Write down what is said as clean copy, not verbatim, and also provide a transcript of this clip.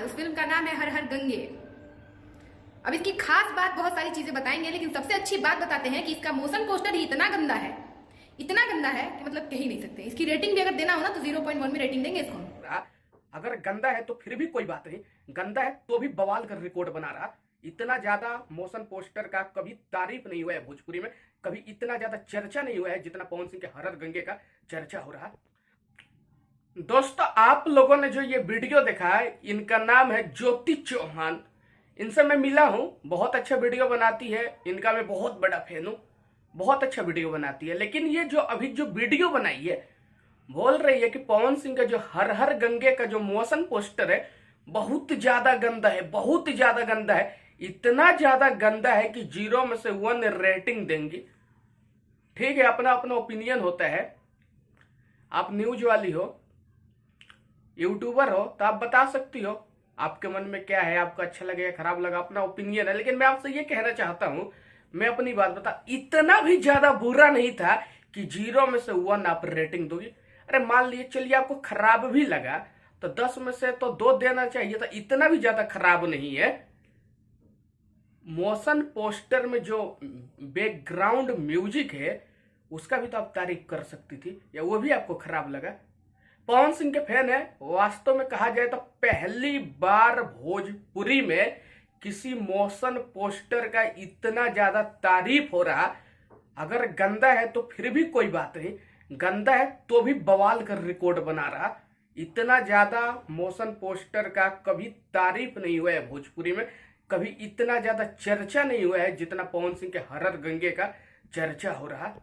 उस फिल्म का नाम है हर हर गंगे। अब इसकी खास बात बहुत सारी चीजें बताएंगे, लेकिन सबसे अच्छी बात बताते हैं कि इसका मोशन पोस्टर ही इतना गंदा है कि मतलब कह ही नहीं सकते। इसकी रेटिंग भी अगर देना हो ना तो 0.1 में रेटिंग देंगे इसको। अगर गंदा है तो फिर भी कोई बात नहीं, गंदा है तो भी बवाल कर रिकॉर्ड बना रहा। इतना ज्यादा मोशन पोस्टर का कभी तारीफ नहीं हुआ है भोजपुरी में, कभी इतना ज्यादा चर्चा नहीं हुआ है जितना पवन सिंह के हर हर गंगे का चर्चा हो रहा। दोस्तों, आप लोगों ने जो ये वीडियो देखा है, इनका नाम है ज्योति चौहान। इनसे मैं मिला हूं, बहुत अच्छा वीडियो बनाती है, इनका मैं बहुत बड़ा फैन हूं, बहुत अच्छा वीडियो बनाती है। लेकिन ये जो अभी जो वीडियो बनाई है, बोल रही है कि पवन सिंह का जो हर हर गंगे का जो मोशन पोस्टर है बहुत ज्यादा गंदा है, बहुत ज्यादा गंदा है। इतना ज्यादा गंदा है कि 0 में से 1 रेटिंग देंगी। ठीक है, अपना अपना ओपिनियन होता है। आप न्यूज वाली हो, यूट्यूबर हो, तो आप बता सकती हो आपके मन में क्या है, आपको अच्छा लगे या खराब लगा, अपना ओपिनियन है। लेकिन मैं आपसे ये कहना चाहता हूं, मैं अपनी बात बता, इतना भी ज्यादा बुरा नहीं था कि 0 में से 1 आप रेटिंग दोगी। अरे मान लिए चलिए आपको खराब भी लगा तो 10 में से तो 2 देना चाहिए था, इतना भी ज्यादा खराब नहीं है। मोशन पोस्टर में जो बैकग्राउंड म्यूजिक है उसका भी तो आप तारीफ कर सकती थी, या वो भी आपको खराब लगा? पवन सिंह के फैन है, वास्तव में कहा जाए तो पहली बार भोजपुरी में किसी मोशन पोस्टर का इतना ज्यादा तारीफ हो रहा। अगर गंदा है तो फिर भी कोई बात नहीं, गंदा है तो भी बवाल कर रिकॉर्ड बना रहा। इतना ज्यादा मोशन पोस्टर का कभी तारीफ नहीं हुआ है भोजपुरी में, कभी इतना ज्यादा चर्चा नहीं हुआ है जितना पवन सिंह के हर हर गंगे का चर्चा हो रहा।